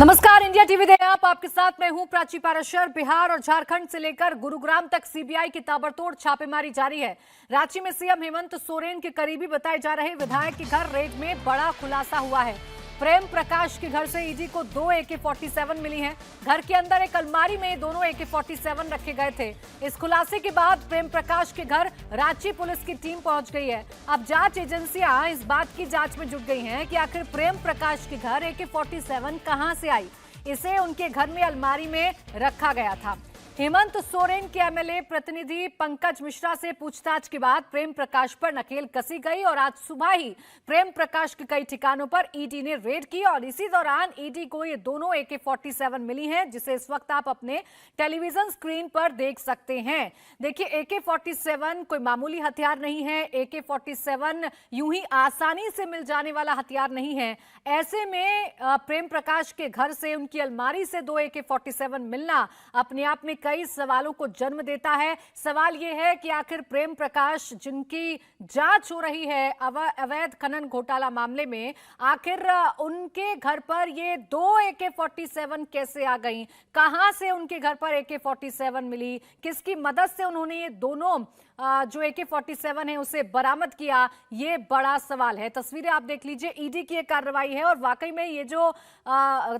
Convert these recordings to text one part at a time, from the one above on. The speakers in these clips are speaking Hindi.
नमस्कार, इंडिया टीवी देख आप आपके साथ मैं हूं प्राची पाराशर। बिहार और झारखंड से लेकर गुरुग्राम तक सीबीआई की ताबड़तोड़ छापेमारी जारी है। रांची में सीएम हेमंत सोरेन के करीबी बताए जा रहे विधायक के घर रेड में बड़ा खुलासा हुआ है। प्रेम प्रकाश के घर से ईडी को 2 AK-47 मिली हैं। घर के अंदर एक अलमारी में दोनों AK-47 रखे गए थे। इस खुलासे के बाद प्रेम प्रकाश के घर रांची पुलिस की टीम पहुंच गई है। अब जांच एजेंसियां इस बात की जांच में जुट गई हैं कि आखिर प्रेम प्रकाश के घर AK-47 कहां से आई। इसे उनके घर में अलमारी में रखा गया था। हेमंत सोरेन के एमएलए प्रतिनिधि पंकज मिश्रा से पूछताछ के बाद प्रेम प्रकाश पर नकेल कसी गई और आज सुबह ही प्रेम प्रकाश के कई ठिकानों पर ईडी ने रेड की और इसी दौरान ईडी को ये दोनों AK-47 मिली हैं, जिसे इस वक्त आप अपने टेलीविजन स्क्रीन पर देख सकते हैं। देखिए, AK-47 कोई मामूली हथियार नहीं है। AK-47 यूं ही आसानी से मिल जाने वाला हथियार नहीं है। ऐसे में प्रेम प्रकाश के घर से, उनकी अलमारी से 2 AK-47 मिलना अपने आप में कई सवालों को जन्म देता है। सवाल यह है कि आखिर प्रेम प्रकाश, जिनकी जांच हो रही है अवैध खनन घोटाला मामले में, आखिर उनके घर पर ये 2 AK-47 कैसे आ गई? कहां से उनके घर पर AK-47 मिली? किसकी मदद से उन्होंने ये दोनों जो AK-47 है उसे बरामद किया? ये बड़ा सवाल है। तस्वीरें आप देख लीजिए, ईडी की एक कार्रवाई है और वाकई में ये जो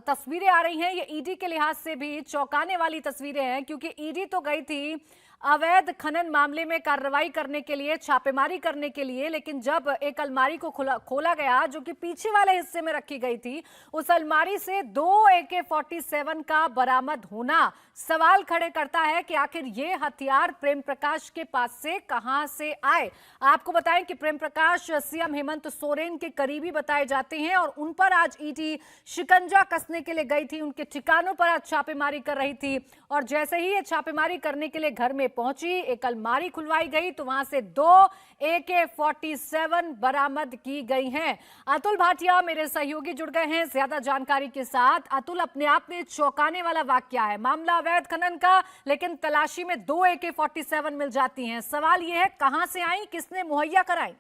तस्वीरें आ रही हैं ये ईडी के लिहाज से भी चौंकाने वाली तस्वीरें हैं, क्योंकि ईडी तो गई थी अवैध खनन मामले में कार्रवाई करने के लिए, छापेमारी करने के लिए, लेकिन जब एक अलमारी को खोला गया जो कि पीछे वाले हिस्से में रखी गई थी, उस अलमारी से 2 AK-47 का बरामद होना सवाल खड़े करता है कि आखिर ये हथियार प्रेम प्रकाश के पास से कहां से आए। आपको बताएं कि प्रेम प्रकाश सीएम हेमंत सोरेन के करीबी बताए जाते हैं और उन पर आज ईडी शिकंजा कसने के लिए गई थी। उनके ठिकानों पर आज छापेमारी कर रही थी और जैसे ही ये छापेमारी करने के लिए घर में पहुंची, एक अलमारी खुलवाई गई तो वहां से 2 AK-47 बरामद की गई हैं। अतुल भाटिया मेरे सहयोगी जुड़ गए हैं ज्यादा जानकारी के साथ। अतुल, अपने आप में चौंकाने वाला वाकया है, मामला अवैध खनन का, लेकिन तलाशी में 2 AK-47 मिल जाती हैं। सवाल यह है, कहां से आई, किसने मुहैया कराई?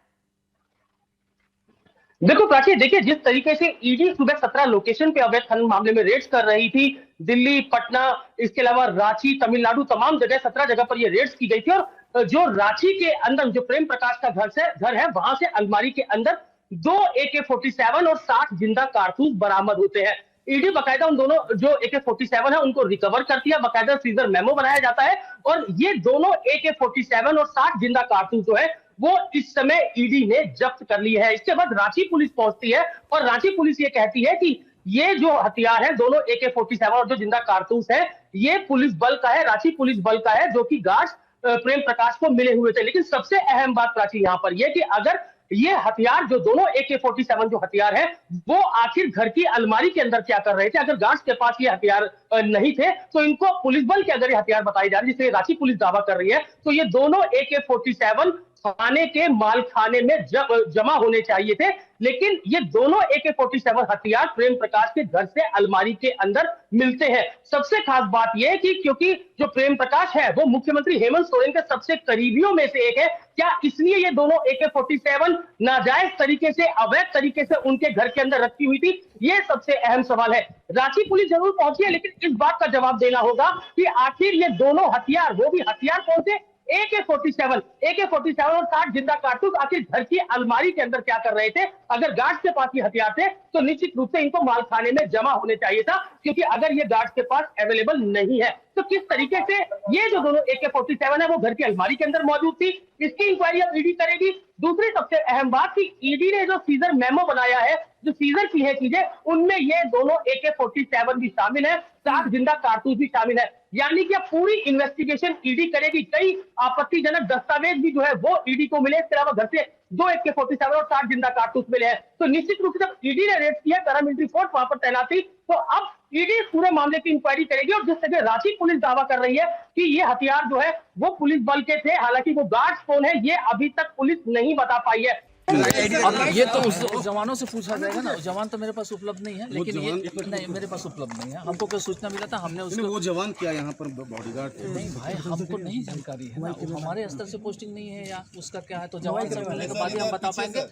देखो प्राची, देखिए जिस तरीके से ईडी सुबह 17 लोकेशन पे अवैध खनन मामले में रेड्स कर रही थी, दिल्ली, पटना, इसके अलावा रांची, तमिलनाडु, तमाम जगह 17 जगह पर ये रेड्स की गई थी। और जो रांची के अंदर जो प्रेम प्रकाश का घर है, वहां से अलमारी के अंदर 2 AK-47 और 60 जिंदा कारतूस बरामद होते हैं। ईडी बकायदा उन दोनों जो AK-47 है उनको रिकवर करती है, बकायदा सीजर मेमो बनाया जाता है और ये दोनों AK-47 और 60 जिंदा कारतूस जो है वो इस समय ईडी ने जब्त कर ली है। इसके बाद रांची पुलिस पहुंचती है और रांची पुलिस ये कहती है कि ये जो हथियार है, दोनों AK-47 और जो जिंदा कारतूस है, ये पुलिस बल का है, रांची पुलिस बल का है, जो कि गार्ड्स प्रेम प्रकाश को मिले हुए थे। लेकिन सबसे अहम बात प्राची यहां पर यह कि अगर ये हथियार, जो दोनों AK-47 जो हथियार है, वो आखिर घर की अलमारी के अंदर क्या कर रहे थे? अगर गार्ड्स के पास ये हथियार नहीं थे तो इनको पुलिस बल के अगर ये हथियार बताए जा रहे हैं, जिसे रांची पुलिस दावा कर रही है, तो ये दोनों AK-47 थाने के माल खाने में जमा होने चाहिए थे। लेकिन ये दोनों AK-47 हथियार प्रेम प्रकाश के घर से अलमारी के अंदर मिलते हैं। सबसे खास बात यह है कि क्योंकि जो प्रेम प्रकाश है वो मुख्यमंत्री हेमंत सोरेन के सबसे करीबियों में से एक है, क्या इसलिए ये दोनों AK-47 नाजायज तरीके से, अवैध तरीके से उनके घर के अंदर रखी हुई थी? ये सबसे अहम सवाल है। रांची पुलिस जरूर पहुंची है, लेकिन इस बात का जवाब देना होगा कि आखिर ये दोनों हथियार, वो भी हथियार कौन से? AK-47 और 60 जिंदा कारतूस आखिर घर की अलमारी के अंदर क्या कर रहे थे? अगर गार्ड्स के पास ये हथियार थे तो निश्चित रूप से इनको मालखाने में जमा होने चाहिए था, क्योंकि अगर ये गार्ड्स के पास अवेलेबल नहीं है तो किस तरीके से ये जो दोनों AK-47 है वो घर की अलमारी के अंदर मौजूद थी? इसकी इंक्वायरी अब ईडी करेगी। दूसरी सबसे अहम बात कि ईडी ने जो सीजर मेमो बनाया है, जो सीजर की है चीजें, उनमें ये दोनों AK-47 भी शामिल है, 60 जिंदा कारतूस भी शामिल है। यानी कि अब पूरी इन्वेस्टिगेशन ईडी करेगी। कई आपत्तिजनक दस्तावेज भी जो है वो ईडी को मिले, इसके अलावा घर से 2 AK-47 और 60 जिंदा कारतूस मिले हैं। तो निश्चित रूप से जब ईडी ने रेड किया, पैरामिलिट्री फोर्स वहां पर तैनात थी, तो अब ईडी पूरे मामले की इंक्वायरी करेगी। और जिस तरह रांची पुलिस दावा कर रही है कि ये हथियार जो है वो पुलिस बल के थे, हालांकि वो गार्ड्स कौन है ये अभी तक पुलिस नहीं बता पाई है। अब ये तो उस जवानों से पूछा जाएगा ना, जवान तो मेरे पास उपलब्ध नहीं है, लेकिन ये नहीं मेरे पास उपलब्ध नहीं है। हमको कोई सूचना मिला था, हमने उसको वो जवान क्या यहाँ पर बॉडीगार्ड थे? नहीं भाई, हमको नहीं जानकारी है ना, हमारे स्तर से पोस्टिंग नहीं है या उसका क्या है, तो जवान से मिलने के बाद ही हम बता पाएंगे।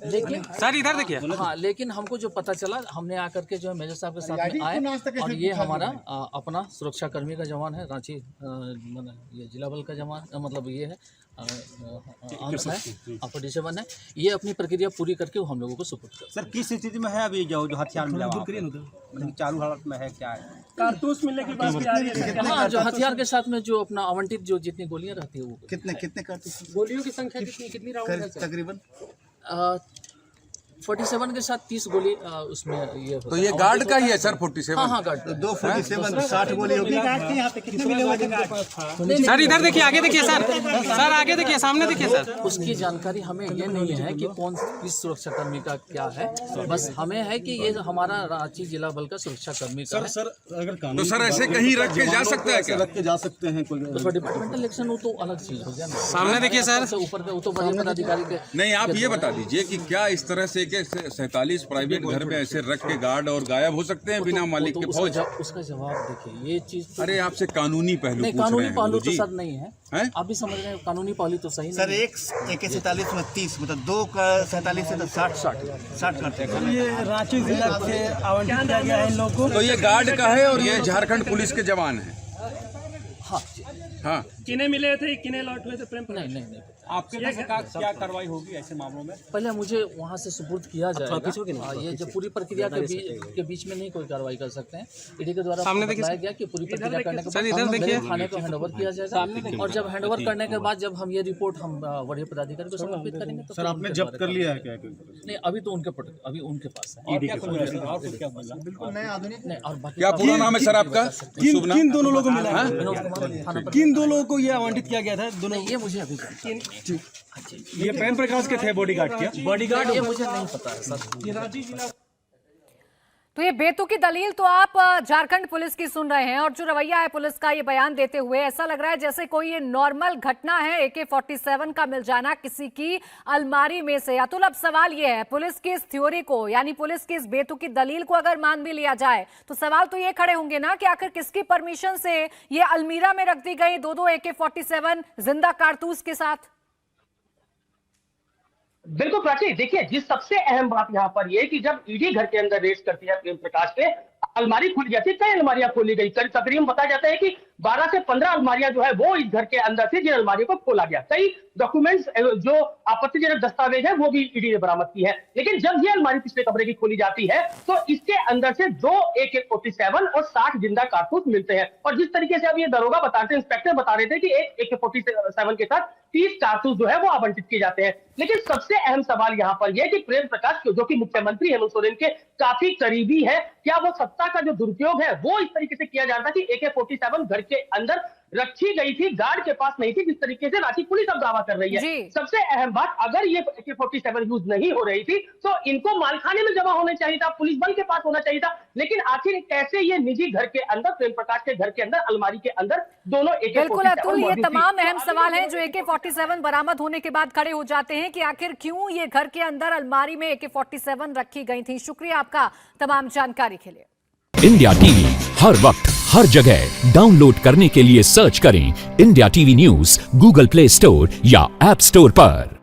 लेकिन सर इधर देखिए, हाँ, लेकिन हमको जो पता चला, हमने आकर के जो है मेजर साहब के साथ में आए, और ये हमारा अपना सुरक्षा कर्मी का जवान है, रांची ये जिला बल का जवान, मतलब ये है अंश है, 47 है। ये अपनी प्रक्रिया पूरी करके वो हम लोगों को सुपुर्द कर। सर किस स्थिति में है अभी जो हथियार मिला वहाँ पे? मतलब चालू हालत में है, क्या है? कारतूस मिलने की बात भी आ रही है। हाँ, जो हथियार के साथ में जो अपना आवंटित जो जितनी गोलियां रहती है वो कितने कारतूस? गोलियों की संख्या कितनी राउंड है? तकरीबन 47 के साथ 30 गोली उसमें ये होता तो ये गार्ड का ही है सर 47? हाँ हाँ, गार्ड 247 60 गोली होगी। यहाँ पे कितने मिले हुए? सर इधर देखिए, आगे देखिए सर आगे देखिए, सामने देखिए सर। उसकी जानकारी हमें ये नहीं है कि कौन किस सुरक्षा कर्मी का क्या है, बस हमें है कि ये हमारा रांची जिला बल का सुरक्षा कर्मी का है। सर अगर तो सर ऐसे कहीं रख के जा सकता है क्या? रख के जा सकते हैं कोई? तो डिपार्टमेंटल इलेक्शन वो तो अलग चीज हो गया ना। सामने देखिए सर, ऊपर का वो तो बड़े पदाधिकारी के। नहीं, आप ये बता दीजिए कि क्या इस तरह से कि 47 प्राइवेट घर में ऐसे रख के गार्ड और गायब हो सकते हैं बिना मालिक के फौज? उसका जवाब देखिए, ये चीज तो अरे आपसे कानूनी पहलू नहीं, पूछ रहे कानूनी हैं पहलू तो जी। सर नहीं है, हैं? आप भी समझ रहे हैं, कानूनी पहलू तो सही सर नहीं है। एक AK-47 में 30, मतलब 2 का 47 से तो 60 करते हैं। ये रांची जिला से आवंटित किया गया है इन लोगों को। तो ये गार्ड का है और ये झारखंड पुलिस के जवान है। हाँ हाँ, किने मिले थे, किने लौट हुए थे? प्रेम नहीं, आपके पास क्या कार्रवाई होगी ऐसे मामलों में? पहले मुझे वहाँ से सुपुर्द किया जाएगा। ये जो पूरी प्रक्रिया के बीच में नहीं कोई कार्रवाई कर सकते हैं। ईडी के द्वारा बताया गया कि पूरी प्रक्रिया करने के बाद मेरे थाने को हैंडओवर किया जाएगा, और जब हैंडओवर करने के बाद जब हम ये रिपोर्ट हम वरीय पदाधिकारी को समर्पित करेंगे तो सर आपने जब्त कर लिया है क्या? नहीं, अभी तो उनके पास है। बिल्कुल नया आधुनिक। नहीं, और बाकी क्या पूरा नाम है सर आपका? शुभ नाम? किन दोनों लोगों को मिला है? विनोद कुमार थाना पर। किन दो लोगों को ये आवंटित किया गया था? दोनों ये मुझे अभी ये प्रेम प्रकाश के थे बॉडीगार्ड के? बॉडीगार्ड ये मुझे नहीं पता है सर। रांची जिला। तो ये बेतुकी दलील तो आप झारखंड पुलिस की सुन रहे हैं, और जो रवैया है पुलिस का ये बयान देते हुए, ऐसा लग रहा है जैसे कोई ये नॉर्मल घटना है, AK-47 का मिल जाना किसी की अलमारी में से। अतुल, अब सवाल ये है, पुलिस की इस थ्योरी को, यानी पुलिस की इस बेतुकी दलील को अगर मान भी लिया जाए तो सवाल तो ये खड़े होंगे ना कि आखिर किसकी परमिशन से ये अलमीरा में रख दी गई 2 AK-47 जिंदा कारतूस के साथ? बिल्कुल प्राची, देखिए जिस सबसे अहम बात यहाँ पर यह है कि जब ईडी घर के अंदर रेड करती है प्रेम प्रकाश पे, अलमारी खुल जाती है। कई अलमारियां खोली गई, तकरीबन बताया जाता है कि 12 से 15 अलमारियां जो है वो इस घर के अंदर से जिन अलमारियों को खोला गया। कई डॉक्यूमेंट्स जो आपत्तिजनक दस्तावेज है वो भी ईडी ने बरामद की है। लेकिन जब ये अलमारी पिछले कमरे की खोली जाती है तो इसके अंदर से 2 AK-47 और 60 जिंदा कारतूस मिलते हैं। और जिस तरीके से अब ये दरोगा बता रहे थे, इंस्पेक्टर बता रहे थे कि एक AK-47 के साथ 30 कारतूस जो है वो आवंटित किए जाते हैं। लेकिन सबसे अहम सवाल यहाँ पर यह कि प्रेम प्रकाश जो कि मुख्यमंत्री हेमंत सोरेन के काफी करीबी है, क्या वो सत्ता का जो दुरुपयोग है वो इस तरीके से किया जाता कि AK-47 घर के अंदर रखी गई थी, गार्ड के पास नहीं थी, जिस तरीके से रांची पुलिस अब दावा कर रही है। सबसे अहम बात, अगर ये AK-47 यूज नहीं हो रही थी तो इनको मालखाने में जमा होना चाहिए था, पुलिस बल के पास होना चाहिए था। लेकिन आखिर कैसे ये निजी घर के अंदर, प्रेम प्रकाश के घर के अंदर, अलमारी के अंदर दोनों AK-47? बिल्कुल अतुल, ये तमाम अहम सवाल हैं जो AK-47 बरामद होने के बाद खड़े हो जाते हैं कि आखिर क्यों ये घर के अंदर अलमारी में AK-47 रखी गई थी। शुक्रिया आपका तमाम जानकारी के लिए। इंडिया टीवी हर वक्त हर जगह डाउनलोड करने के लिए सर्च करें India TV news Google play store या ऐप स्टोर पर।